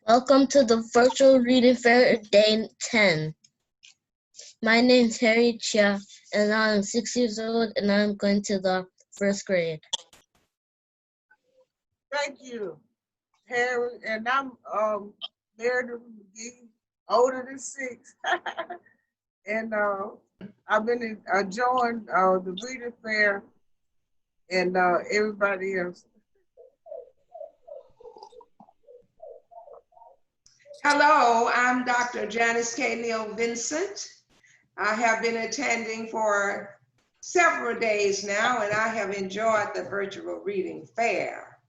Welcome to the virtual reading fair day 10. My name's Harry Chia and I'm 6 years old and I'm going to the first grade. Thank you, Harry. And I'm Meredith McGee, older than 6. And I've been enjoying the reading fair and everybody else. Hello, I'm Dr. Janice K. Neal Vincent. I have been attending for several days now, and I have enjoyed the virtual reading fair.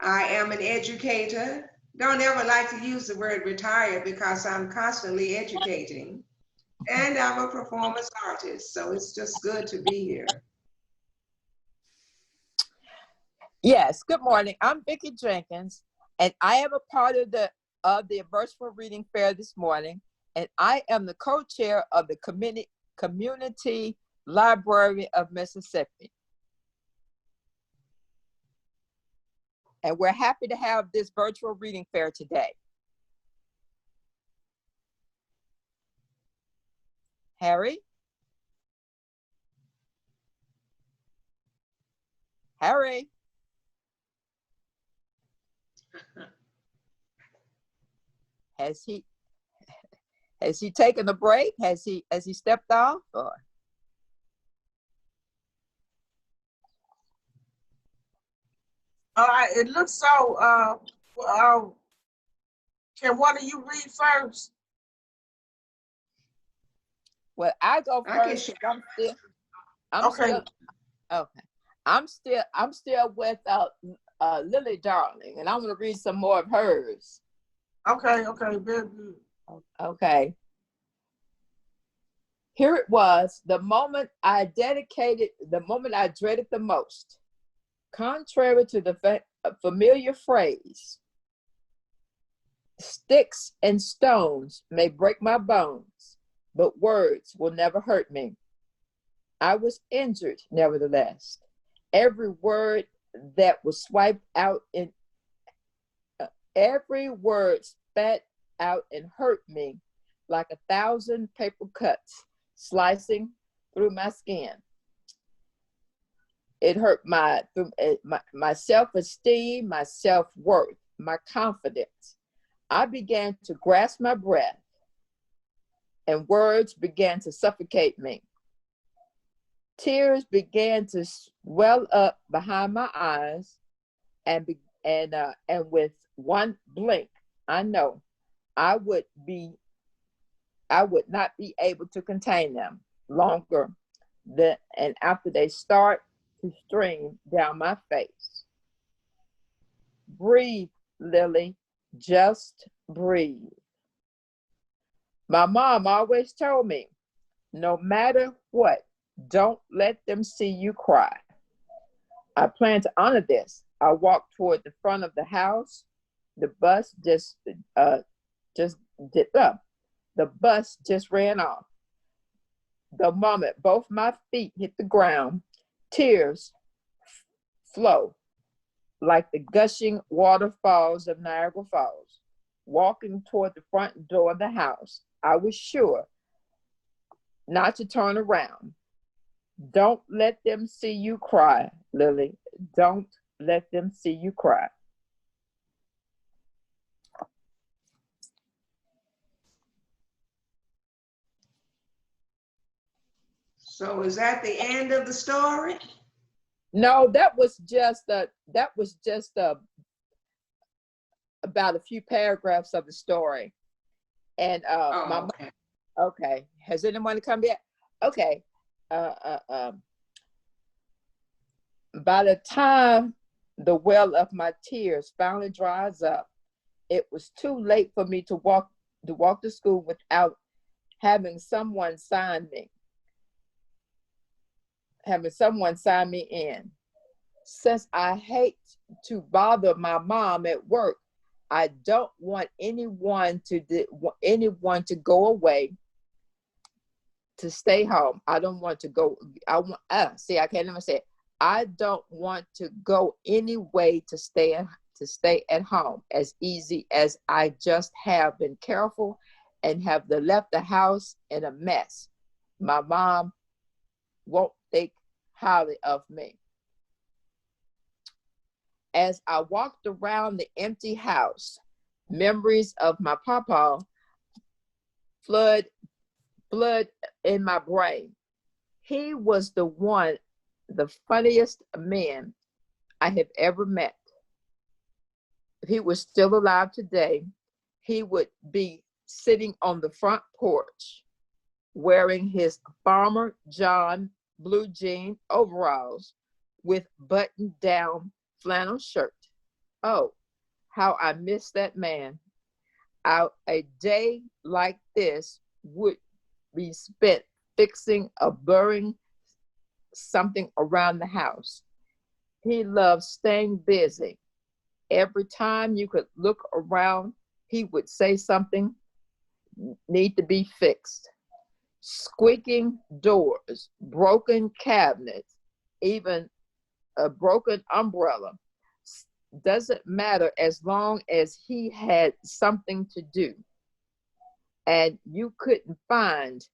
I am an educator. Don't ever like to use the word retired because I'm constantly educating. And I'm a performance artist, so it's just good to be here. Yes, good morning. I'm Vicki Jenkins, and I am a part of the virtual reading fair this morning, and I am the co-chair of the Community Library of Mississippi. And we're happy to have this virtual reading fair today. Harry? Harry? Has he taken a break? Has he stepped off? Or? It looks so. Can one of you read first? Well, I go first. I'm still with Lily Darling, and I'm gonna read some more of hers. Okay, very good. Okay. Here it was, the moment I dreaded the most. Contrary to the familiar phrase, sticks and stones may break my bones, but words will never hurt me. I was injured, nevertheless. Every word that was swiped out every word spat out and hurt me like 1,000 paper cuts slicing through my skin. It hurt my self-esteem, my self-worth, my confidence. I began to grasp my breath, and words began to suffocate me. Tears began to swell up behind my eyes, and with one blink, I know I would not be able to contain them longer. And after they start to stream down my face. Breathe, Lily, just breathe. My mom always told me, no matter what, don't let them see you cry. I plan to honor this. I walked toward the front of the house. The bus just ran off. The moment both my feet hit the ground, tears flow like the gushing waterfalls of Niagara Falls. Walking toward the front door of the house, I was sure not to turn around. Don't let them see you cry, Lily. Don't let them see you cry. So is that the end of the story? No, that was just about a few paragraphs of the story. And okay. Okay. Has anyone come yet? Okay. By the time the well of my tears finally dries up, it was too late for me to walk to school without having someone sign me in. Since I hate to bother my mom at work, I don't want anyone to go away, to stay home. I don't want to go. I can't even say it. I don't want to go any way to stay to stay at home as easy as I just have been careful and have left the house in a mess. My mom won't think highly of me. As I walked around the empty house, memories of my papa flood blood in my brain. He was the funniest man I have ever met. If he was still alive today, he would be sitting on the front porch wearing his Farmer John blue jean overalls with buttoned down flannel shirt. Oh, how I miss that man. A day like this would be spent fixing or burning something around the house. He loved staying busy. Every time you could look around, he would say something need to be fixed. Squeaking doors, broken cabinets, even a broken umbrella. Doesn't matter as long as he had something to do. And you couldn't find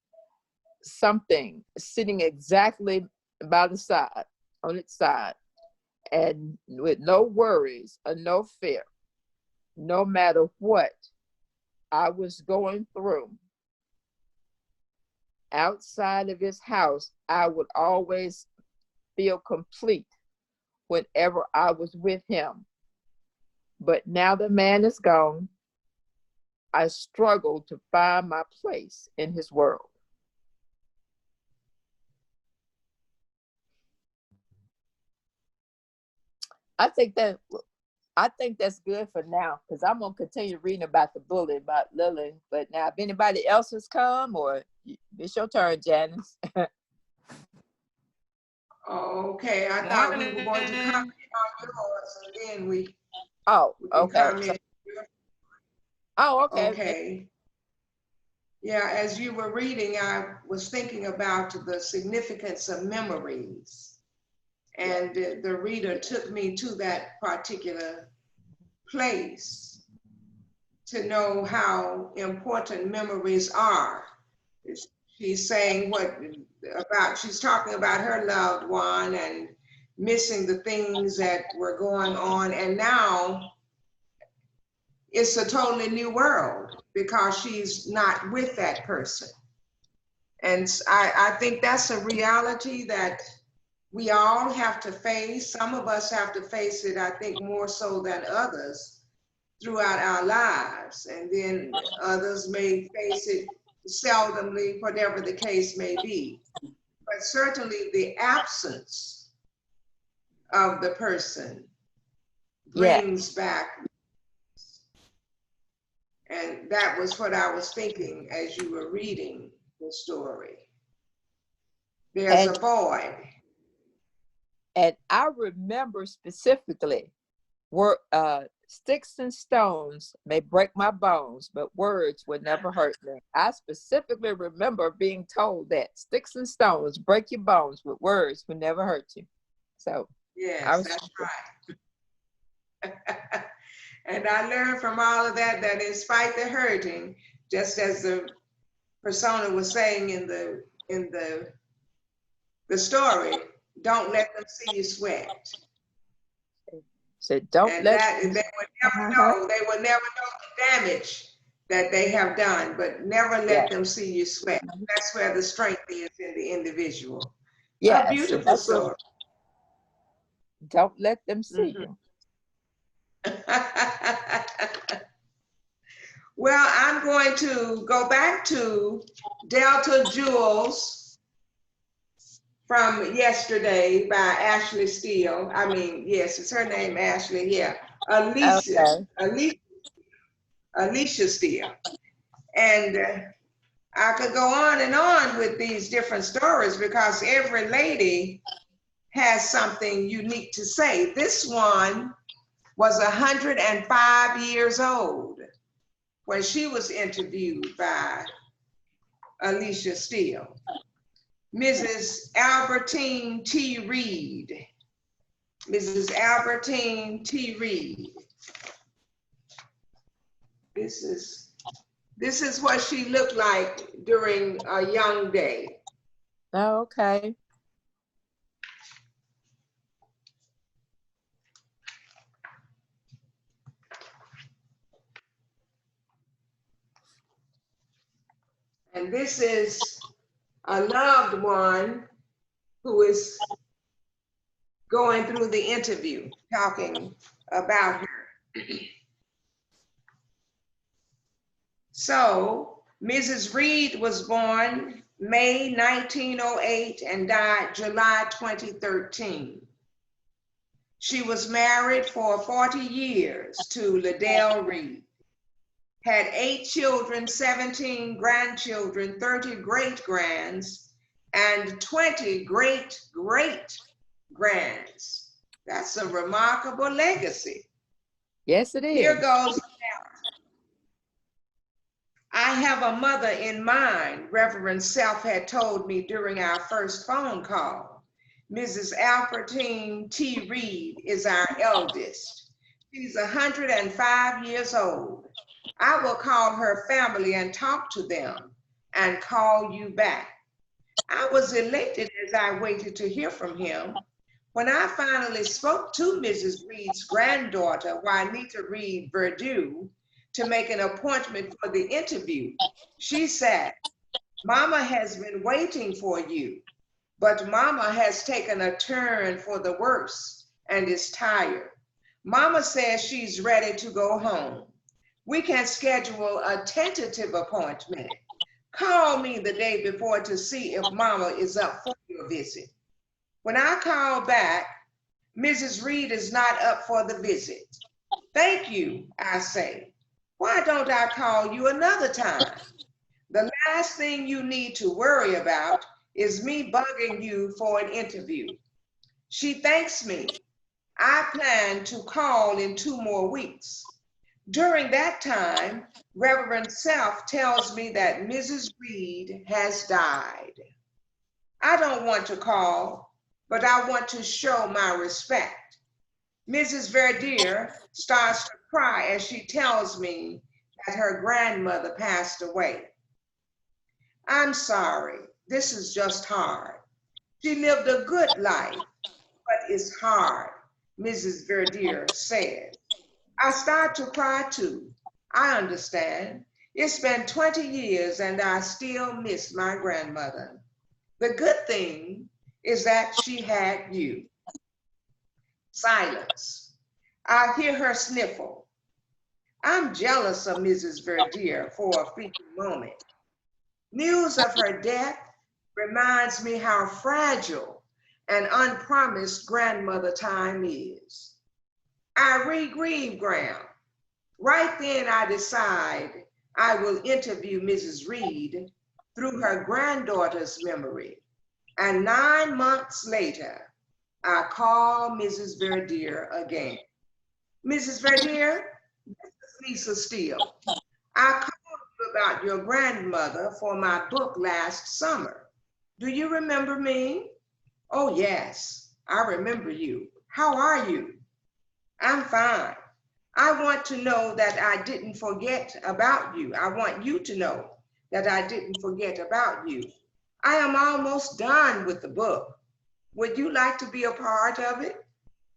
something sitting exactly by the side, on its side, and with no worries or no fear. No matter what I was going through, outside of his house, I would always feel complete whenever I was with him. But now the man is gone, I struggle to find my place in his world. I think that's good for now, because I'm gonna continue reading about the bully, about Lily. But now, if anybody else has come, or it's your turn, Janice. Okay, I thought we were going to comment on yours, and then we Oh, can okay. comment. Oh, okay. Okay. Yeah, as you were reading, I was thinking about the significance of memories. And the reader took me to that particular place to know how important memories are. She's saying she's talking about her loved one and missing the things that were going on. And now it's a totally new world because she's not with that person. And I think that's a reality that we all have to face. Some of us have to face it, I think, more so than others throughout our lives. And then others may face it seldomly, whatever the case may be. But certainly the absence of the person brings back. And that was what I was thinking as you were reading the story. There's a void. And I remember specifically, sticks and stones may break my bones, but words would never hurt me. I specifically remember being told that sticks and stones break your bones, but words would never hurt you. So yes, that's right. And I learned from all of that in spite of the hurting, just as the persona was saying in the story, don't let them see you sweat. So don't and let that, they would never know. They will never know the damage that they have done, but never let them see you sweat. That's where the strength is in the individual. Yeah, a beautiful story. Don't let them see you. Well, I'm going to go back to Delta Jewels from yesterday by Ashley Steele. I mean, yes, it's her name, Ashley. Yeah, Alicia Steele. And I could go on and on with these different stories because every lady has something unique to say. This one was 105 years old when she was interviewed by Alicia Steele. Mrs. Albertine T. Reed. Mrs. Albertine T. Reed. This is what she looked like during a young day. Oh, okay. And this is a loved one who is going through the interview, talking about her. So, Mrs. Reed was born May 1908 and died July 2013. She was married for 40 years to Liddell Reed, had 8 children, 17 grandchildren, 30 great-grands, and 20 great-great-grands. That's a remarkable legacy. Yes, it is. Here goes. I have a mother in mind, Reverend Self had told me during our first phone call. Mrs. Albertine T. Reed is our eldest. She's 105 years old. I will call her family and talk to them and call you back. I was elated as I waited to hear from him. When I finally spoke to Mrs. Reed's granddaughter, Juanita Reed Verdue, to make an appointment for the interview, she said, "Mama has been waiting for you, but Mama has taken a turn for the worse and is tired. Mama says she's ready to go home. We can schedule a tentative appointment. Call me the day before to see if Mama is up for your visit." When I call back, Mrs. Reed is not up for the visit. "Thank you," I say. "Why don't I call you another time? The last thing you need to worry about is me bugging you for an interview." She thanks me. I plan to call in 2 more weeks. During that time, Reverend Self tells me that Mrs. Reed has died. I don't want to call, but I want to show my respect. Mrs. Verdure starts to cry as she tells me that her grandmother passed away. "I'm sorry, this is just hard. She lived a good life, but it's hard," Mrs. Verdure said. I start to cry too. I understand. It's been 20 years and I still miss my grandmother. The good thing is that she had you. Silence. I hear her sniffle. I'm jealous of Mrs. Verdure for a fleeting moment. News of her death reminds me how fragile and unpromised grandmother time is. I re-grieve Graham. Right then I decide I will interview Mrs. Reed through her granddaughter's memory. And 9 months later, I call Mrs. Verdure again. "Mrs. Verdure, this is Lisa Steele. I called you about your grandmother for my book last summer. Do you remember me?" "Oh yes, I remember you. How are you?" "I'm fine. I want to know that I didn't forget about you. I want you to know that I didn't forget about you. I am almost done with the book. Would you like to be a part of it?"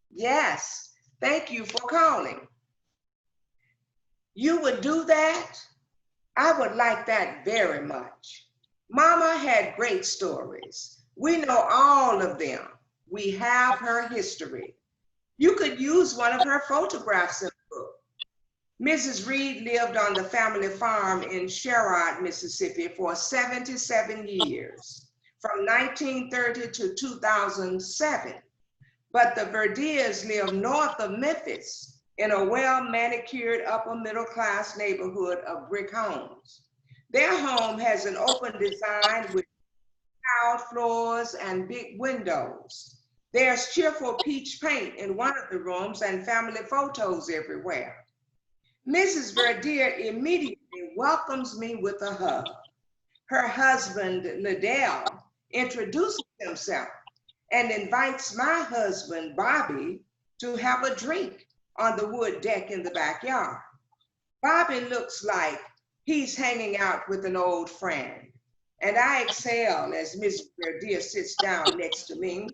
"Yes, thank you for calling." "You would do that?" "I would like that very much. Mama had great stories. We know all of them. We have her history. You could use one of her photographs in the book." Mrs. Reed lived on the family farm in Sherrod, Mississippi for 77 years, from 1930 to 2007. But the Verdures lived north of Memphis in a well-manicured upper middle class neighborhood of brick homes. Their home has an open design with tiled floors and big windows. There's cheerful peach paint in one of the rooms and family photos everywhere. Mrs. Verdure immediately welcomes me with a hug. Her husband, Liddell, introduces himself and invites my husband, Bobby, to have a drink on the wood deck in the backyard. Bobby looks like he's hanging out with an old friend. And I exhale as Miss Verdier sits down next to me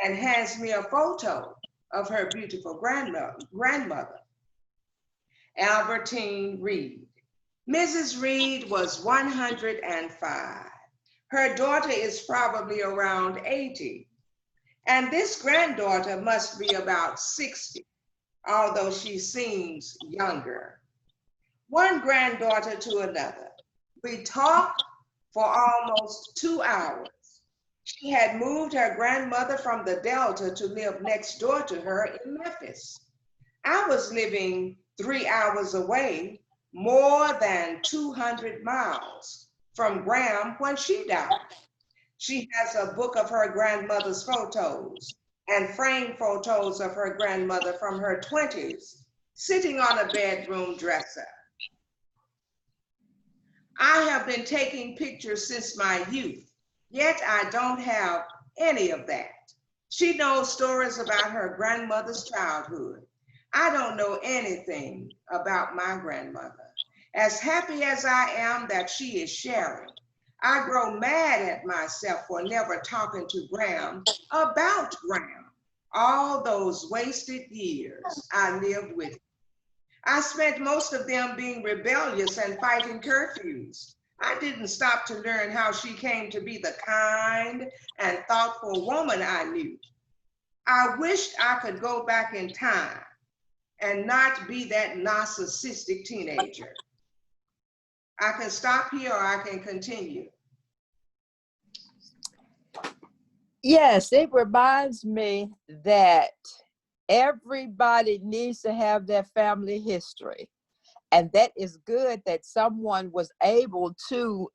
and hands me a photo of her beautiful grandmother, Albertine Reed. Mrs. Reed was 105. Her daughter is probably around 80. And this granddaughter must be about 60, although she seems younger. One granddaughter to another. We talked for almost 2 hours. She had moved her grandmother from the Delta to live next door to her in Memphis. I was living 3 hours away, more than 200 miles from Graham when she died. She has a book of her grandmother's photos and framed photos of her grandmother from her 20s sitting on a bedroom dresser. I have been taking pictures since my youth, yet I don't have any of that. She knows stories about her grandmother's childhood. I don't know anything about my grandmother. As happy as I am that she is sharing, I grow mad at myself for never talking to Graham about Graham. All those wasted years I lived with him. I spent most of them being rebellious and fighting curfews. I didn't stop to learn how she came to be the kind and thoughtful woman I knew. I wished I could go back in time and not be that narcissistic teenager. I can stop here or I can continue. Yes, it reminds me that everybody needs to have their family history. And that is good that someone was able to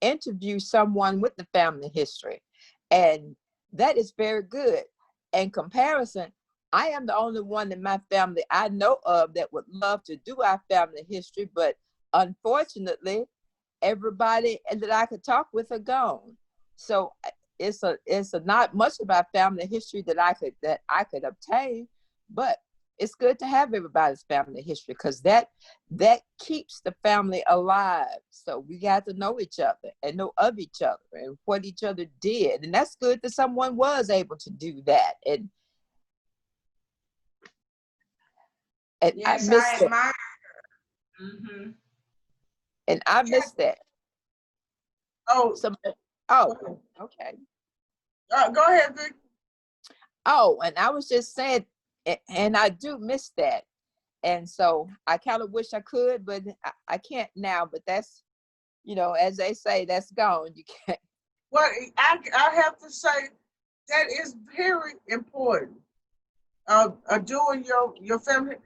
interview someone with the family history. And that is very good. In comparison, I am the only one in my family I know of that would love to do our family history, but unfortunately, everybody that I could talk with are gone. So it's not much of our family history that I could obtain, but it's good to have everybody's family history because that keeps the family alive. So we got to know each other and know of each other and what each other did. And that's good that someone was able to do that. And yes, I missed I admire her. Mm-hmm. And I missed that. Oh, Okay. go ahead, Vic. Oh, and I was just saying, and I do miss that. And so I kind of wish I could, but I can't now. But that's, as they say, that's gone. You can't. Well, I have to say that is very important. Doing your family.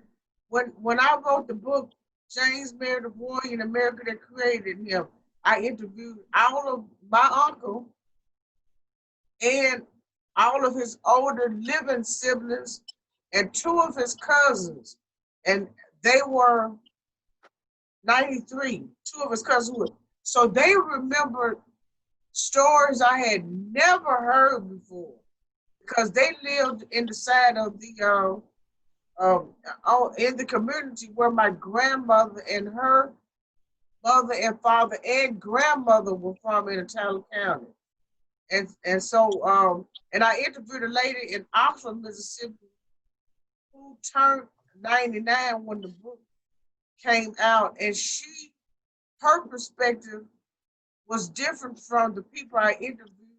When I wrote the book, James Meredith Warren, America That Created Him, I interviewed all of my uncle and all of his older living siblings and 2 of his cousins. And they were 93, 2 of his cousins were. So they remembered stories I had never heard before because they lived in the side of the in the community where my grandmother and her mother and father and grandmother were from in Taylor County. And so and I interviewed a lady in Oxford, Mississippi, who turned 99 when the book came out, and her perspective was different from the people I interviewed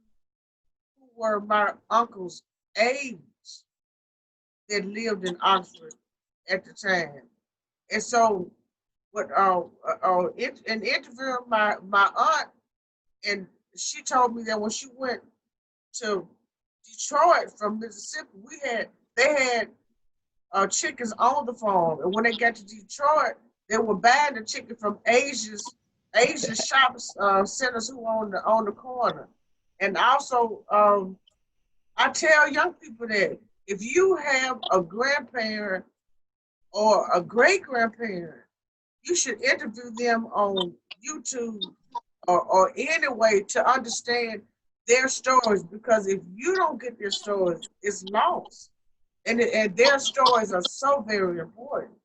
who were my uncle's age that lived in Oxford at the time. And so in interviewing my aunt, and she told me that when she went to Detroit from Mississippi, they had chickens on the farm, and when they got to Detroit, they were buying the chicken from Asian shop centers who on the corner. And also, I tell young people that if you have a grandparent or a great-grandparent, you should interview them on YouTube or any way to understand their stories, because if you don't get their stories, it's lost. And their stories are so very important.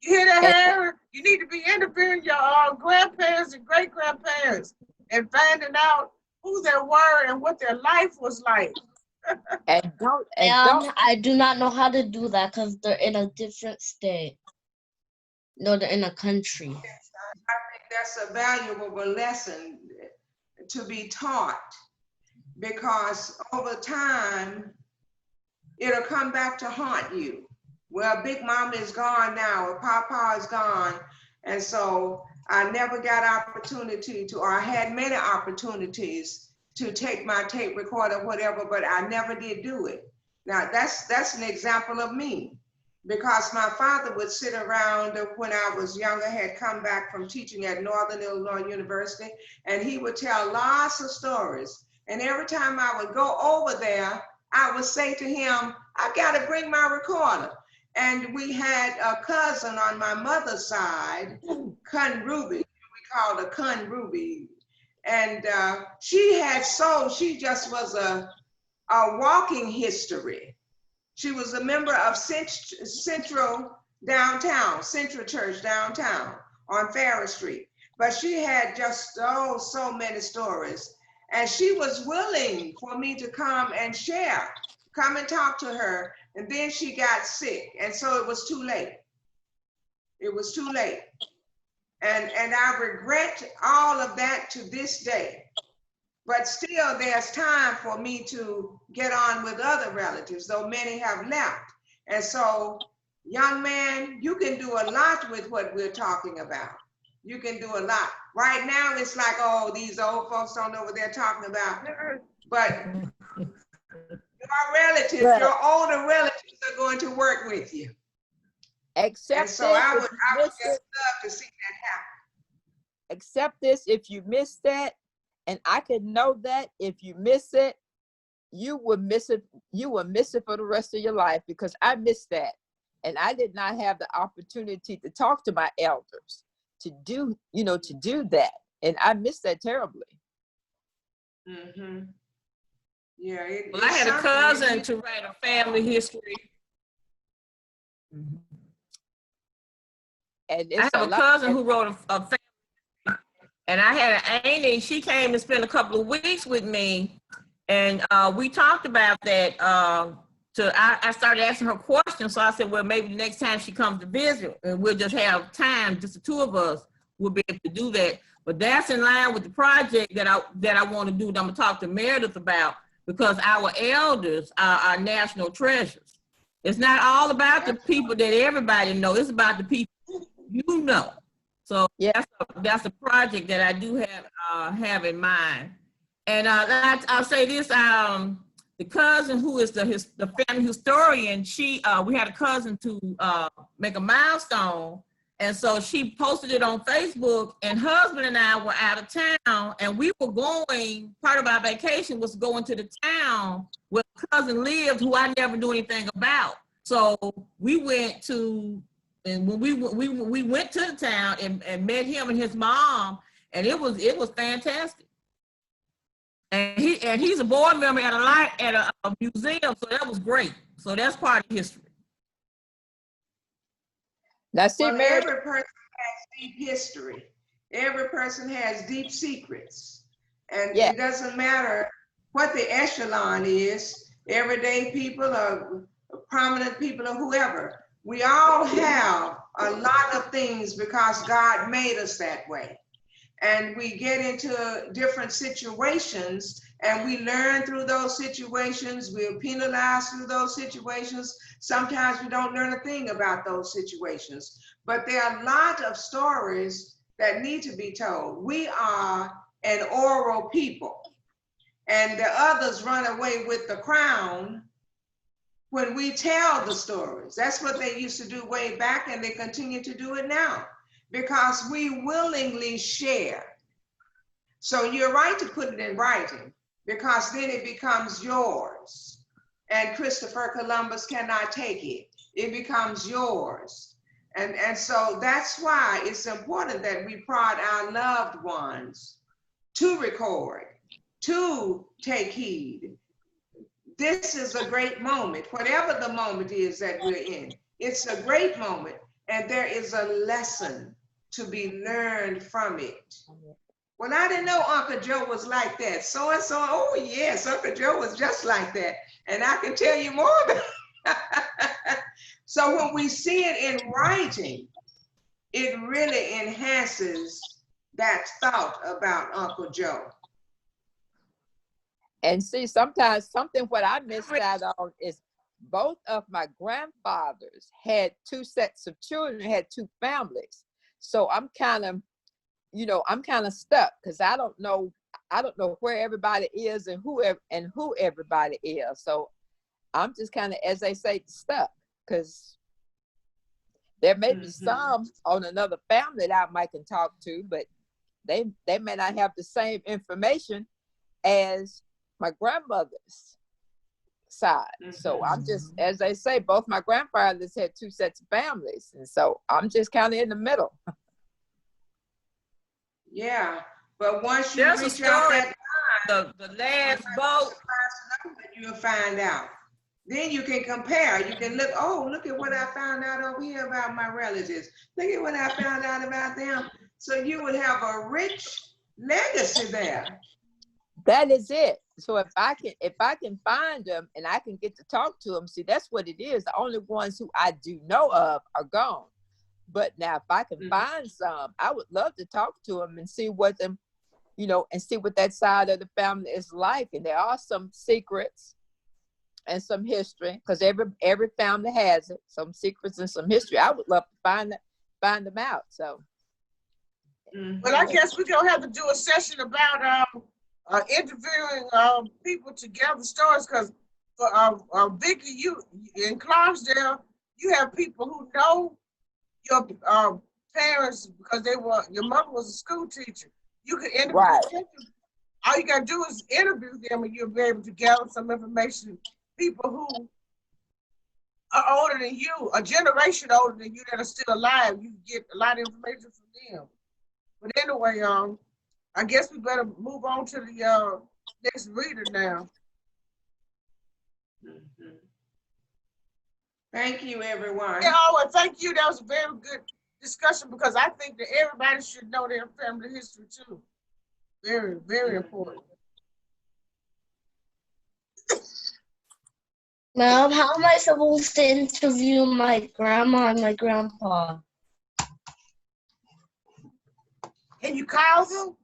You hear that, And, Harry? You need to be interviewing your grandparents and great grandparents and finding out who they were and what their life was like. don't I do not know how to do that because they're in a different state. No, they're in a country. I think that's a valuable lesson to be taught, because over time, it'll come back to haunt you. Well, Big Mama is gone now, or Papa is gone. And so I never got opportunity to, or I had many opportunities to take my tape recorder, whatever, but I never did do it. Now that's an example of me, because my father would sit around when I was younger, had come back from teaching at Northern Illinois University, and he would tell lots of stories. And every time I would go over there, I would say to him, I gotta bring my recorder. And we had a cousin on my mother's side, Kun Ruby, we called her Kun Ruby. And she just was a walking history. She was a member of Central Church downtown on Ferris Street. But she had just so many stories. And she was willing for me to come and share, come and talk to her. And then she got sick. And so it was too late. It was too late. And I regret all of that to this day. But still, there's time for me to get on with other relatives, though many have left. And so, young man, you can do a lot with what we're talking about. You can do a lot. Right now, it's like, oh, these old folks don't know what they're talking about. But your relatives, your older relatives are going to work with you. accept And so this I if would you just miss it. love to see that happen. Accept this if you miss that, and I can know that if you miss it, you will miss it. You will miss it for the rest of your life, because I missed that, and I did not have the opportunity to talk to my elders, to do that, and I missed that terribly. Mm-hmm. Yeah. Well, I had a cousin to write a family history. And I have a cousin who wrote a family, and I had an auntie. She came to spend a couple of weeks with me, and we talked about that. I started asking her questions, so I said, well, maybe the next time she comes to visit, and we'll just have time, just the two of us, we'll be able to do that. But that's in line with the project that I want to do, that I'm gonna talk to Meredith about, because our elders are our national treasures. It's not all about the people that everybody knows. It's about the people you know. So yeah, that's a project that I do have in mind. And I'll say this: the cousin who is the family historian, we had a cousin to make a milestone, and so she posted it on Facebook. And husband and I were out of town, and we were going. Part of our vacation was going to the town where cousin lived, who I never knew anything about. So we went to. And when we went to the town and met him and his mom, and it was fantastic. And he's a board member at a museum, so that was great. So that's part of history. That's it, Well, Mary. every person has deep history. Every person has deep secrets, and it doesn't matter what the echelon is. Everyday people or prominent people or whoever. We all have a lot of things because God made us that way. And we get into different situations and we learn through those situations. We're penalized through those situations. Sometimes we don't learn a thing about those situations. But there are a lot of stories that need to be told. We are an oral people, and the others run away with the crown when we tell the stories. That's what they used to do way back, and they continue to do it now because we willingly share. So you're right to put it in writing, because then it becomes yours. And Christopher Columbus cannot take it. It becomes yours. And so that's why it's important that we prod our loved ones to record, to take heed. This is a great moment, whatever the moment is that we're in. It's a great moment, and there is a lesson to be learned from it. Well, I didn't know Uncle Joe was like that. So and so, oh yes, Uncle Joe was just like that. And I can tell you more about it. So when we see it in writing, it really enhances that thought about Uncle Joe. And see, sometimes something what I missed out on is both of my grandfathers had 2 sets of children, had 2 families. So I'm kind of, you know, I'm kind of stuck because I don't know where everybody is and who everybody is. So I'm just kind of, as they say, stuck, because there may be some on another family that I might can talk to, but they may not have the same information as my grandmother's side. So I'm just, as they say, both my grandfathers had 2 sets of families, and so I'm just kind of in the middle. Yeah, but once you There's a reach out story, that the last boat. you'll find out. Then you can compare. You can look, oh, look at what I found out over here about my relatives. Look at what I found out about them. So you would have a rich legacy there. That is it. So if I can find them and I can get to talk to them, see, that's what it is. The only ones who I do know of are gone. But now if I can find some, I would love to talk to them and see what them, you know, and see what that side of the family is like. And there are some secrets and some history, because every family has it, some secrets and some history. I would love to find them out. So Well, I guess we're gonna have to do a session about interviewing people to gather stories, because for Vicky, you in Clarksdale, you have people who know your parents because your mother was a school teacher. You can interview them. All you gotta do is interview them, and you'll be able to gather some information. People who are older than you, a generation older than you that are still alive, you get a lot of information from them. But anyway, I guess we better move on to the next reader now. Thank you, everyone. Yeah, well, thank you. That was a very good discussion, because I think that everybody should know their family history too. Very, very important. Mom, how am I supposed to interview my grandma and my grandpa? Can you call them?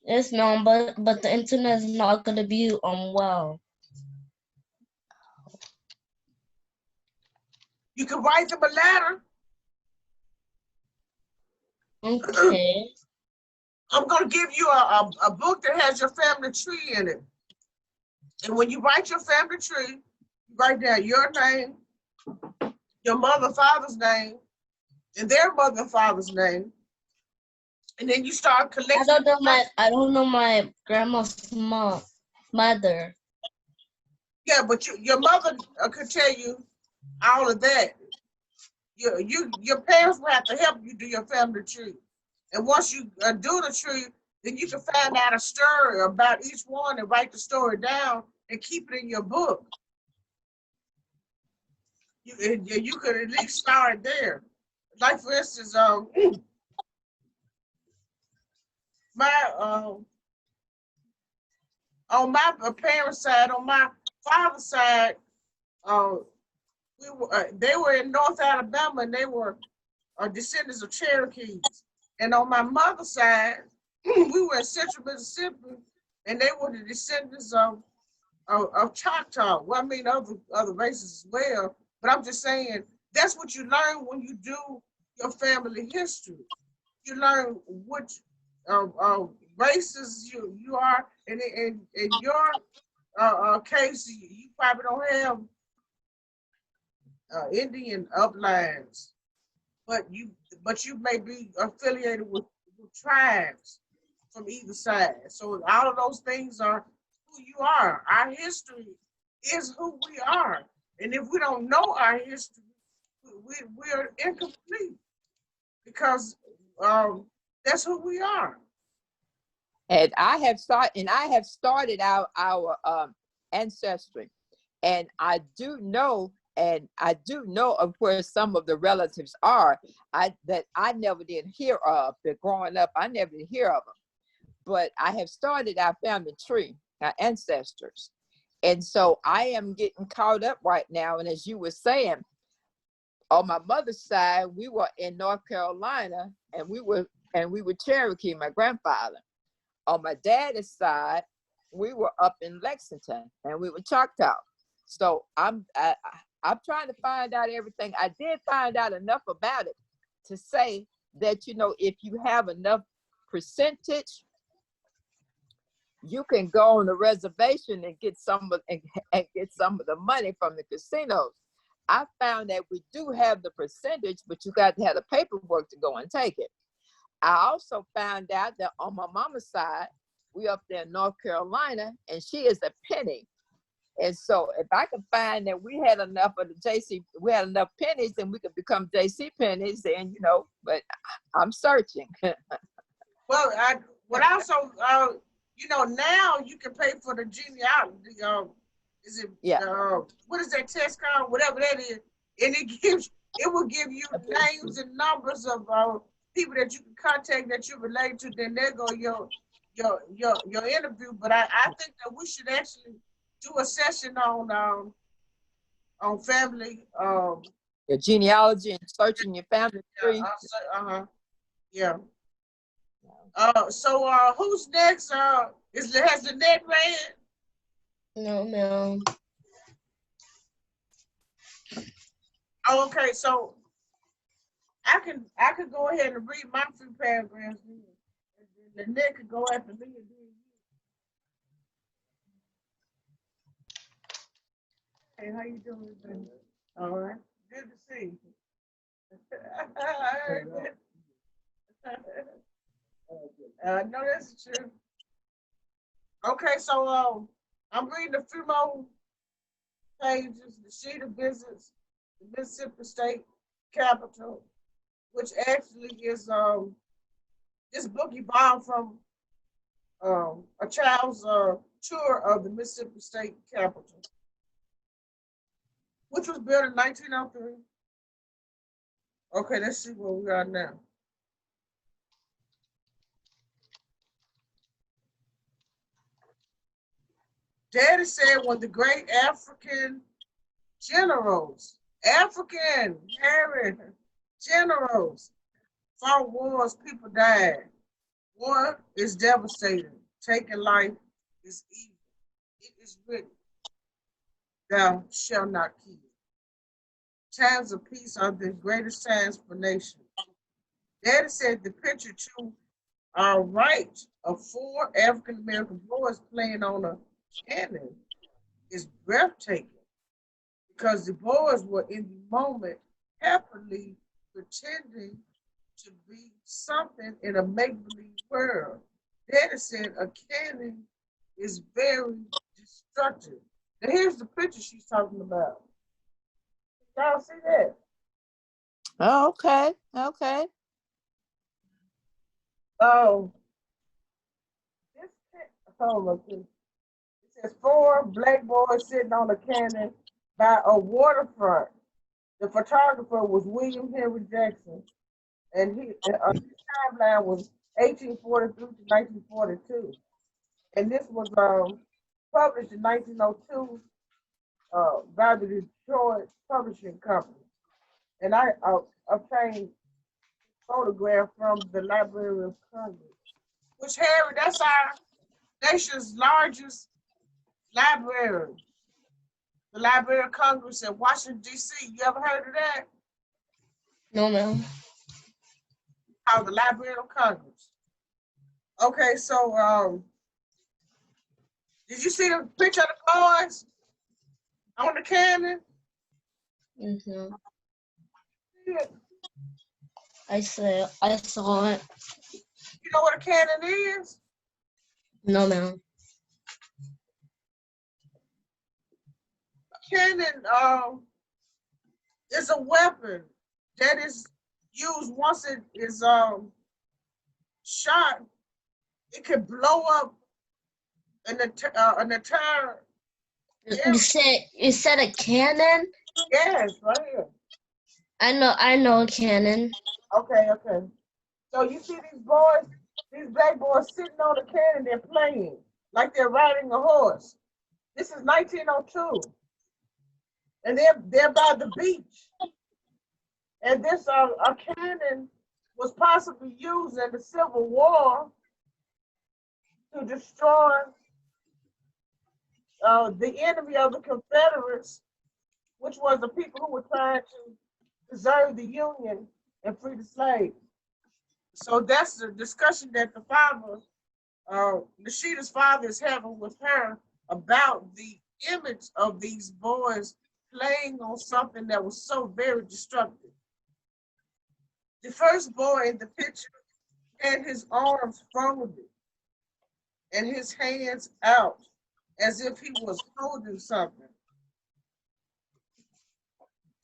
Yes, Mom, but the internet is not gonna be well. You can write them a letter. Okay. I'm going to give you a book that has your family tree in it. And when you write your family tree, you write down your name, your mother, father's name, and their mother and father's name. And then you start collecting. I don't know my grandma's mother. Yeah, but your mother could tell you all of that. Your parents will have to help you do your family tree. And once you do the tree, then you can find out a story about each one and write the story down and keep it in your book. You could at least start there. Like, for instance, on my parents' side, on my father's side, they were in North Alabama, and they were descendants of Cherokees. And on my mother's side, we were in Central Mississippi, and they were the descendants of Choctaw. Well, I mean, other races as well. But I'm just saying, that's what you learn when you do your family history. You learn which races you are. And in your case, you probably don't have Indian uplines, but you may be affiliated with tribes from either side. So all of those things are who you are. Our history is who we are. And if we don't know our history, we're incomplete, because that's who we are. And I have started our ancestry, and I do know of where some of the relatives are that I never did hear of. But growing up, I never did hear of them. But I have started our family tree, our ancestors, and so I am getting caught up right now. And as you were saying, on my mother's side, we were in North Carolina, and we were Cherokee, my grandfather. On my dad's side, we were up in Lexington, and we were Choctaw. So I'm trying to find out everything. I did find out enough about it to say that, you know, if you have enough percentage, you can go on the reservation and get some of the money from the casinos. I found that we do have the percentage, but you got to have the paperwork to go and take it. I also found out that on my mama's side, we up there in North Carolina, and she is a penny. And so if I could find that we had enough of we had enough pennies, then we could become JC pennies, and, you know, but I'm searching. Well, also, you know, now you can pay for the genealogy. Is it? Yeah. What is that test called? Whatever that is, and it will give you names and numbers of people that you can contact that you relate to. Then there go your interview. But I think that we should actually do a session on family. Your genealogy and searching your family tree. Yeah. So who's next? Has the net read? No, ma'am. Oh, okay. So I could go ahead and read my few paragraphs, and the net could go after me. Hey, how you doing today? All right. Good to see you. No, that's true. Okay, so I'm reading a few more pages. The sheet of visits, the Mississippi State Capitol, which actually is this book evolved from a child's tour of the Mississippi State Capitol, which was built in 1903. Okay, let's see where we are now. Daddy said when the great African generals fought wars, people died. War is devastating. Taking life is evil. It is written, thou shalt not kill. Times of peace are the greatest times for nations. Daddy said the picture to our right of 4 African American boys playing on a cannon is breathtaking because the boys were in the moment happily pretending to be something in a make-believe world. Daddy said a cannon is very destructive. Now here's the picture she's talking about. Y'all see that? Oh, okay. Okay. Oh, look. It says 4 black boys sitting on a cannon by a waterfront. The photographer was William Henry Jackson, and his timeline was 1843 to 1942. And this was published in 1902 by the Detroit Publishing Company. And I obtained a photograph from the Library of Congress, which, Harry, that's our nation's largest library. The Library of Congress in Washington, D.C. You ever heard of that? No, ma'am. Called the Library of Congress. Okay, so did you see the picture of the boys on the cannon? Mm-hmm. Yeah. I saw it. You know what a cannon is? No, ma'am. Cannon is a weapon that is used once it is shot. it could blow up an entire area. You said a cannon? Yes, right here. I know a cannon. Okay. So you see these black boys sitting on a cannon, they're playing like they're riding a horse. This is 1902, and they're by the beach. And this a cannon was possibly used in the Civil War to destroy the enemy of the Confederates, which was the people who were trying to preserve the Union and free the slaves. So that's the discussion that the father, Nashida's father, is having with her about the image of these boys playing on something that was so very destructive. The first boy in the picture had his arms folded and his hands out as if he was holding something.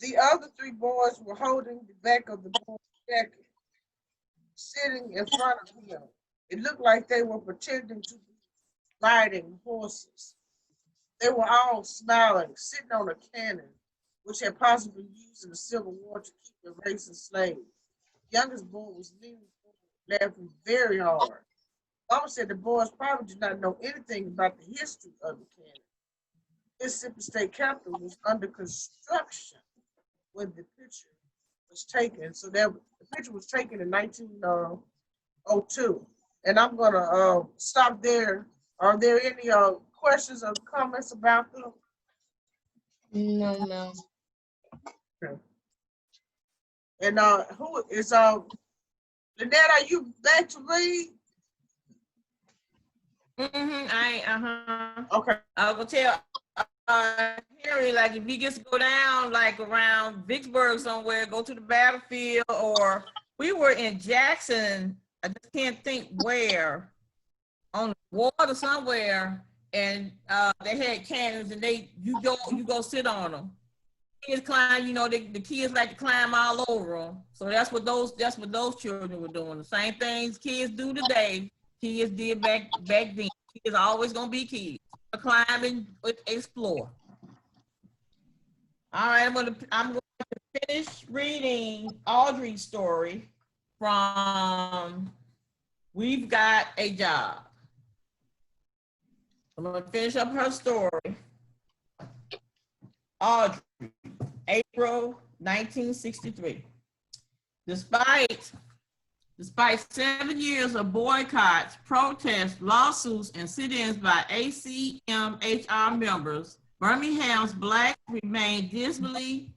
The other three boys were holding the back of the boy's jacket, sitting in front of him. It looked like they were pretending to be riding horses. They were all smiling, sitting on a cannon, which had possibly been used in the Civil War to keep erasing slaves. The youngest boy was leaning forward, laughing very hard. Mama said the boys probably did not know anything about the history of the cannon. Mississippi State Capitol was under construction when the picture was taken. So the picture was taken in 1902. And I'm gonna stop there. Are there any questions or comments about them? No, ma'am. Okay. And who is Lynette, are you back to read? Okay. I will tell Harry, like if he gets to go down like around Vicksburg somewhere, go to the battlefield, or we were in Jackson, I just can't think where, on the water somewhere, and they had cannons, and you go sit on them. Kids climb, the kids like to climb all over them. So that's what those children were doing. The same things kids do today, kids did back then. Kids are always gonna be kids. Climb and explore. All right, I'm going to finish reading Audrey's story from We've Got a Job. I'm going to finish up her story. Audrey, April 1963. Despite 7 years of boycotts, protests, lawsuits, and sit-ins by ACMHR members, Birmingham's blacks remained dismally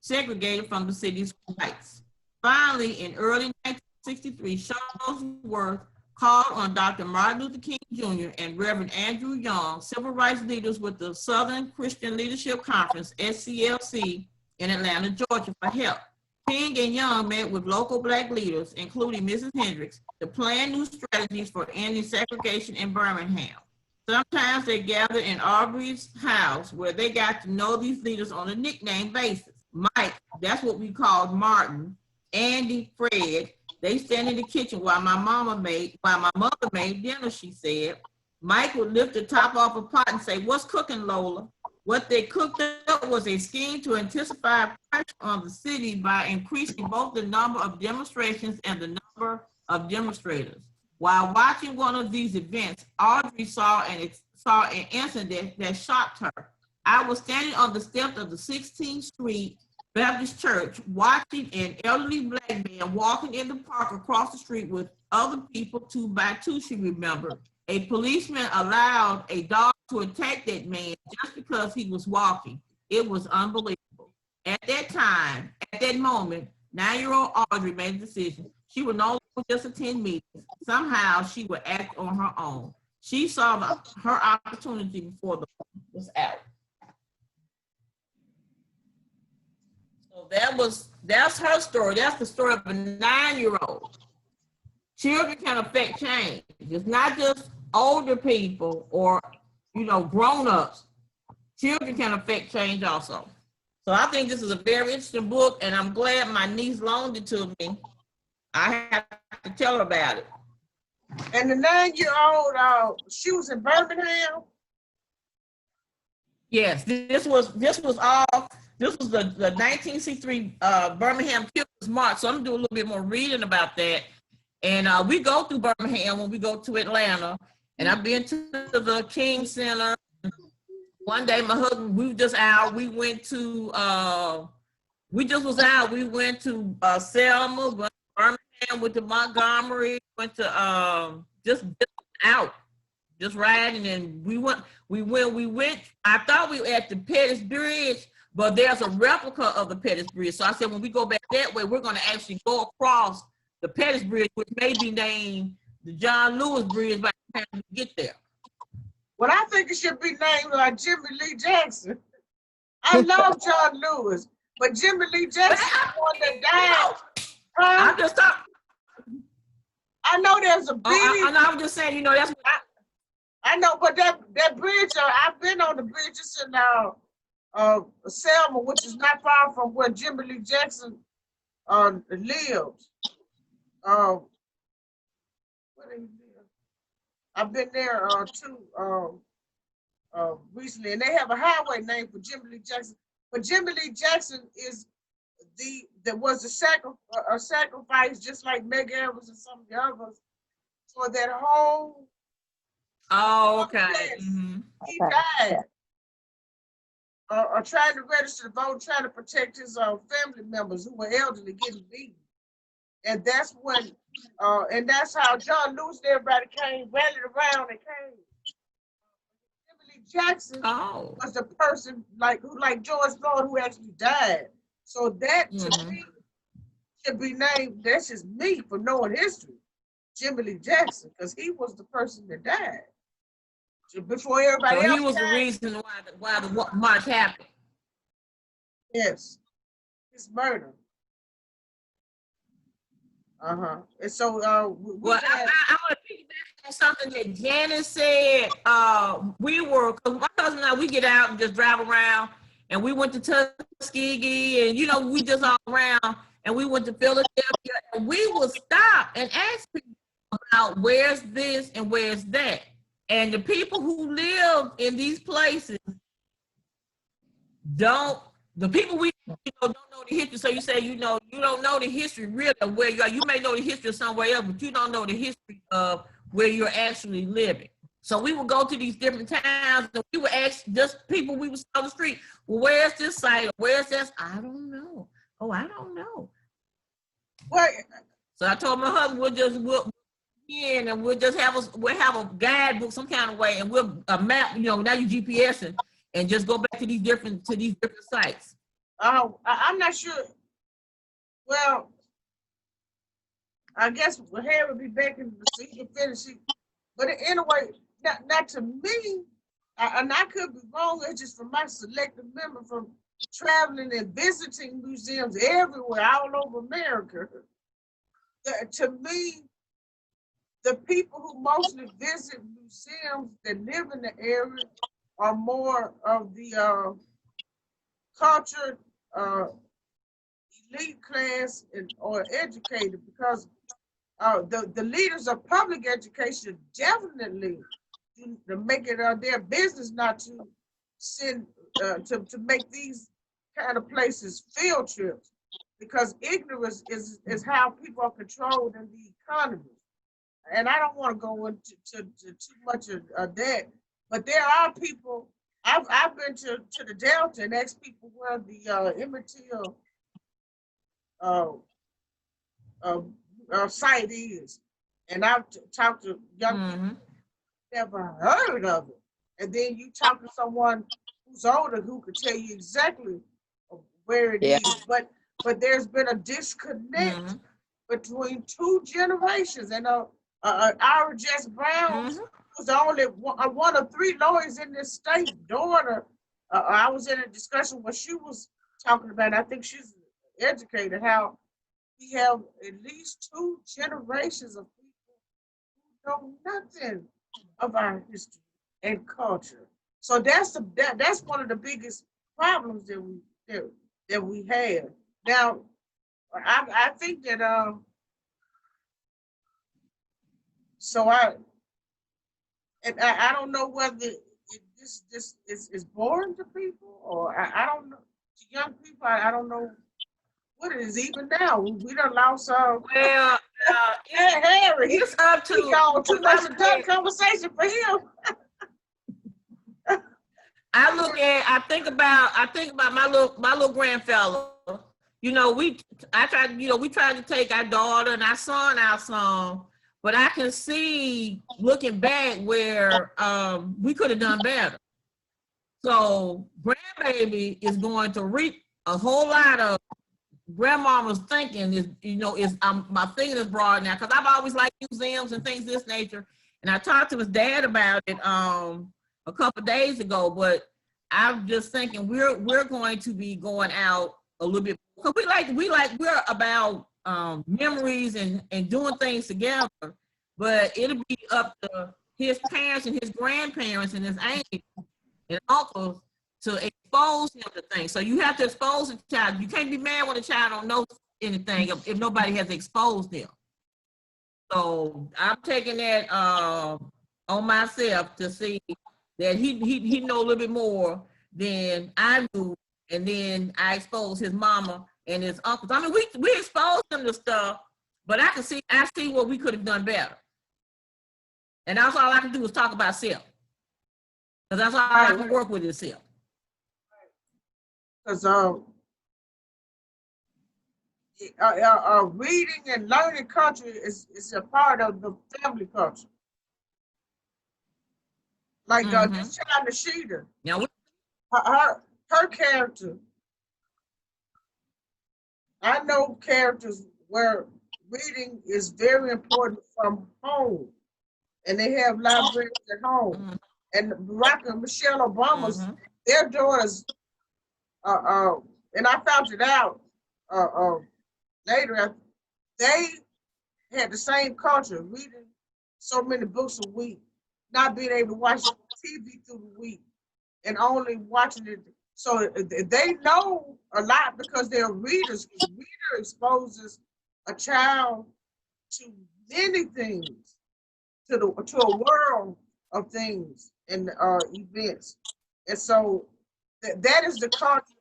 segregated from the city's whites. Finally, in early 1963, Shuttlesworth called on Dr. Martin Luther King Jr. and Reverend Andrew Young, civil rights leaders with the Southern Christian Leadership Conference, SCLC, in Atlanta, Georgia, for help. King and Young met with local black leaders, including Mrs. Hendricks, to plan new strategies for ending segregation in Birmingham. Sometimes they gathered in Aubrey's house, where they got to know these leaders on a nickname basis. Mike, that's what we called Martin, Andy, Fred. They stand in the kitchen while my mother made dinner, she said. Mike would lift the top off a pot and say, "What's cooking, Lola?" What they cooked up was a scheme to intensify pressure on the city by increasing both the number of demonstrations and the number of demonstrators. While watching one of these events, Audrey saw an incident that shocked her. I was standing on the steps of the 16th Street Baptist Church watching an elderly black man walking in the park across the street with other people 2 by 2, she remembered. A policeman allowed a dog to attack that man just because he was walking. It was unbelievable. At that time, at that moment, 9-year-old Audrey made a decision. She would no longer just attend meetings. Somehow she would act on her own. She saw her opportunity before the moment was out. So that's her story. That's the story of a 9-year-old. Children can affect change. It's not just older people or, grown-ups. Children can affect change also. So I think this is a very interesting book, and I'm glad my niece loaned it to me. I have to tell her about it. And the 9-year-old, she was in Birmingham. Yes, this was all. This was the 1963 Birmingham Children's March. So I'm gonna do a little bit more reading about that. And we go through Birmingham when we go to Atlanta. And I've been to the King Center. One day, my husband, we were just out. We went to we just was out. We went to Selma, went to Birmingham, went to Montgomery, went to just out, just riding. And we went. I thought we were at the Pettus Bridge, but there's a replica of the Pettus Bridge. So I said, when we go back that way, we're going to actually go across the Pettus Bridge, which may be named the John Lewis Bridge by the time we get there. Well, I think it should be named like Jimmy Lee Jackson. I love John Lewis, but Jimmy Lee Jackson is the one that died. I'm just talking. I know there's a big. I'm just saying, you know, that's what I know, but that bridge, I've been on the bridges in Selma, which is not far from where Jimmy Lee Jackson lives. Where did he live? I've been there too recently, and they have a highway named for Jimmy Lee Jackson. But Jimmy Lee Jackson is there was a sacrifice, just like Meg Evans and some of the others, for that whole. Oh, okay. Mm-hmm. He died. Trying to register to vote, trying to protect his family members who were elderly getting beaten. And that's when, and that's how John Lewis and everybody rallied around and came. Jimmy Lee Jackson was the person like George Floyd who actually died. So that to me should be named, that's just me for knowing history, Jimmy Lee Jackson, because he was the person that died. Before everybody else. He was the reason why the march happened. Yes, his murder. And so, I want to piggyback on something that Janice said. Cause my cousin and I, we get out and just drive around, and we went to Tuskegee, and you know, we just all around, and we went to Philadelphia, and we would stop and ask people about where's this and where's that. And the people who live in these places the people we don't know the history. So you say, you don't know the history really of where you are. You may know the history of somewhere else, but you don't know the history of where you're actually living. So we would go to these different towns and we would ask just people we was on the street, well, where's this site? Where's this? I don't know. Oh, I don't know. What? So I told my husband, we'll and we'll have a guidebook some kind of way, and we'll a map, now you GPSing and just go back to these different sites. I'm not sure. Well, I guess Harry would be back in the season finish. But anyway, not to me, and I could be wrong, it's just from my selective memory from traveling and visiting museums everywhere, all over America. To me, the people who mostly visit museums that live in the area are more of the cultured elite class or educated, because the leaders of public education definitely to make it their business not to send to make these kind of places field trips, because ignorance is how people are controlled in the economy. And I don't want to go into too much of that, but there are people. I've been to the Delta and asked people where the Emmett Till site is, and I've talked to young people who never heard of it, and then you talk to someone who's older who could tell you exactly where it is. But there's been a disconnect between two generations, and Ira Jess Brown was the only one of three lawyers in this state. Daughter, I was in a discussion where she was talking about, I think she's educated, how we have at least two generations of people who know nothing of our history and culture. So that's one of the biggest problems that we have. Now, I think that So I don't know whether this is boring to people, or I don't know. To young people, I don't know what it is even now. We done lost Well, Harry. it's up to. He gone too much adult conversation for him. I think about my little grandfellow. You know, we tried to take our daughter and our son out some, but I can see looking back where we could have done better. So grandbaby is going to reap a whole lot of grandmama's thinking is my thinking is broad now, because I've always liked museums and things of this nature. And I talked to his dad about it a couple of days ago, but I'm just thinking we're going to be going out a little bit, because we're about memories and doing things together, but it'll be up to his parents and his grandparents and his aunts and uncles to expose him to things. So you have to expose the child. You can't be mad when a child don't know anything if nobody has exposed them. So I'm taking that on myself to see that he know a little bit more than I do, and then I expose his mama and his uncles. I mean, we exposed them to stuff, but I see what we could have done better. And that's all I can do is talk about self. Because that's all I can work with is self. Because reading and learning culture is a part of the family culture. Like this child, Nashida, Yeah, her character. I know characters where reading is very important from home, and they have libraries at home. And Barack and Michelle Obama's their daughters. And I found it out later. They had the same culture, reading so many books a week, not being able to watch TV through the week, and only watching it. So they know a lot because they're readers. Reader exposes a child to many things, to a world of things and events. And so that is the culture.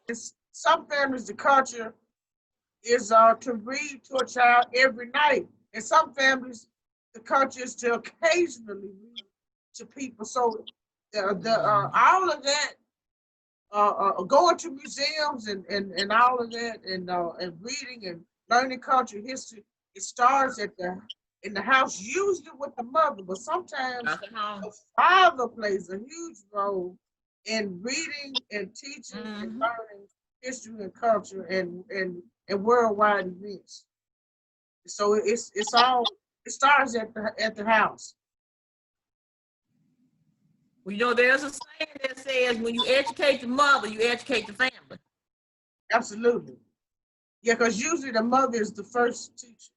Some families, the culture is to read to a child every night. In some families, the culture is to occasionally read to people. So all of that, going to museums and all of that, and reading and learning culture, history, it starts in the house, usually with the mother, but sometimes the father plays a huge role in reading and teaching and learning history and culture and worldwide events. So it starts at the house. Well, you know, there's a saying that says when you educate the mother, you educate the family. Absolutely. Yeah, because usually the mother is the first teacher.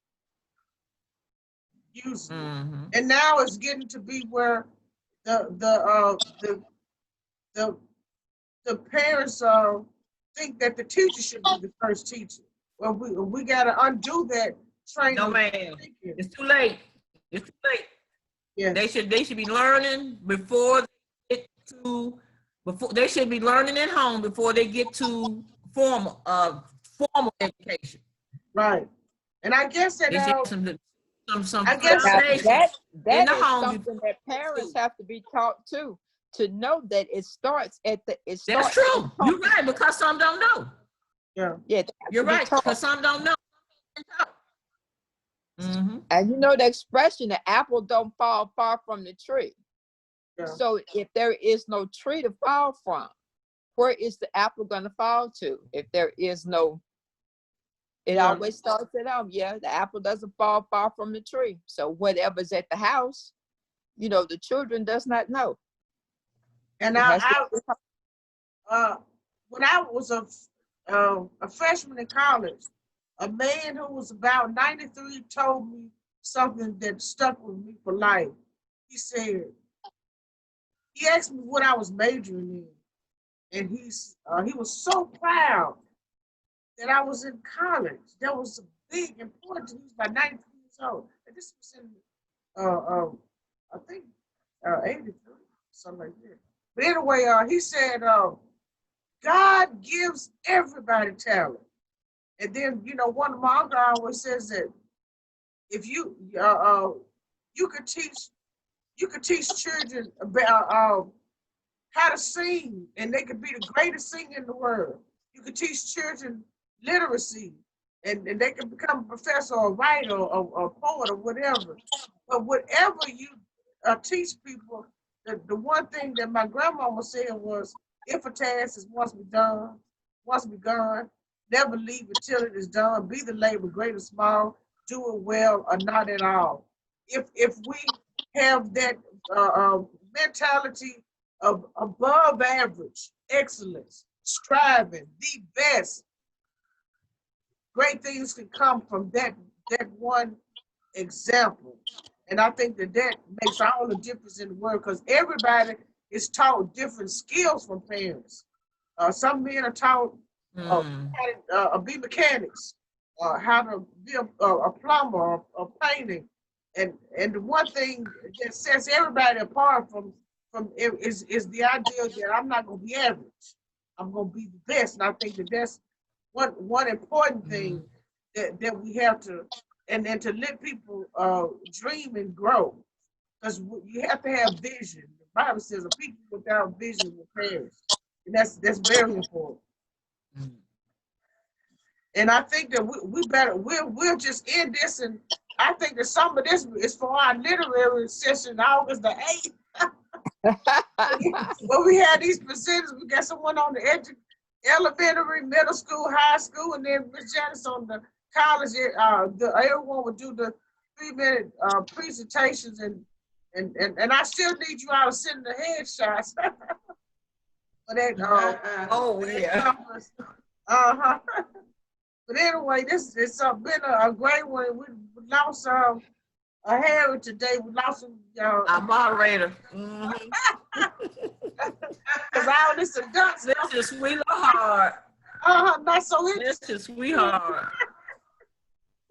Usually. And now it's getting to be where the parents think that the teacher should be the first teacher. Well, we got to undo that training. No, ma'am. It's too late. It's too late. Yes. They should be learning they should be learning at home before they get to formal education. Right. And I guess that I guess that is something that parents have to be taught too, to know that it starts at the. That's true. You're right, because some don't know. Yeah. You're right, because some don't know. And you know the expression, the apple don't fall far from the tree. Yeah. So if there is no tree to fall from, where is the apple going to fall to? If there is no, it always starts at home. Yeah, the apple doesn't fall far from the tree. So whatever's at the house, you know, the children does not know. And when I was a freshman in college, a man who was about 93 told me something that stuck with me for life. He said, he asked me what I was majoring in, and he was so proud that I was in college. That was a big important. He was about 93 years old, and this was in I think 83, something like that. But anyway, he said, God gives everybody talent. And then, one of my uncle always says that if you you could teach children about how to sing, and they could be the greatest singer in the world. You could teach children literacy, and they can become a professor or a writer or a poet or whatever. But whatever you teach people, the one thing that my grandmama said was, if a task is once begun, never leave it till it is done. Be the labor great or small, do it well or not at all. If we have that mentality of above average excellence, striving, the best, great things can come from that one example. And I think that makes all the difference in the world, because everybody is taught different skills from parents. Some men are taught how to be mechanics, how to be a plumber or painting. And the one thing that sets everybody apart from is the idea that I'm not going to be average. I'm going to be the best. And I think that's one important thing that we have to, and then to let people dream and grow, because you have to have vision. The Bible says a people without vision will perish, and that's very important. And I think that we'll just end this, and I think that some of this is for our literary session, August the 8th. Well, we had these presenters. We got someone on the elementary, middle school, high school, and then Miss Janice on the college. Everyone would do the 3-minute presentations, and I still need you all to send the headshots. For that, oh yeah. But anyway, it's been a great one. We lost Harry today. We lost him. Our moderator. Because all this adults. Mr. Sweetheart. Not so interesting. Mr. Sweetheart.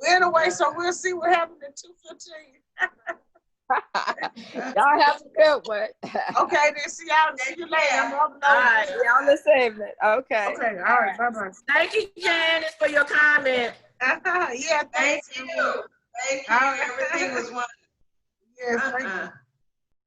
Anyway, so we'll see what happens at 2:15. Y'all have a good one. Okay, then see you later. All right, y'all the same. Okay. Okay, all right, bye-bye. Thank you, Janice, for your comment. Yeah, Thank you. Thank you. Everything was wonderful. Yes, thank you.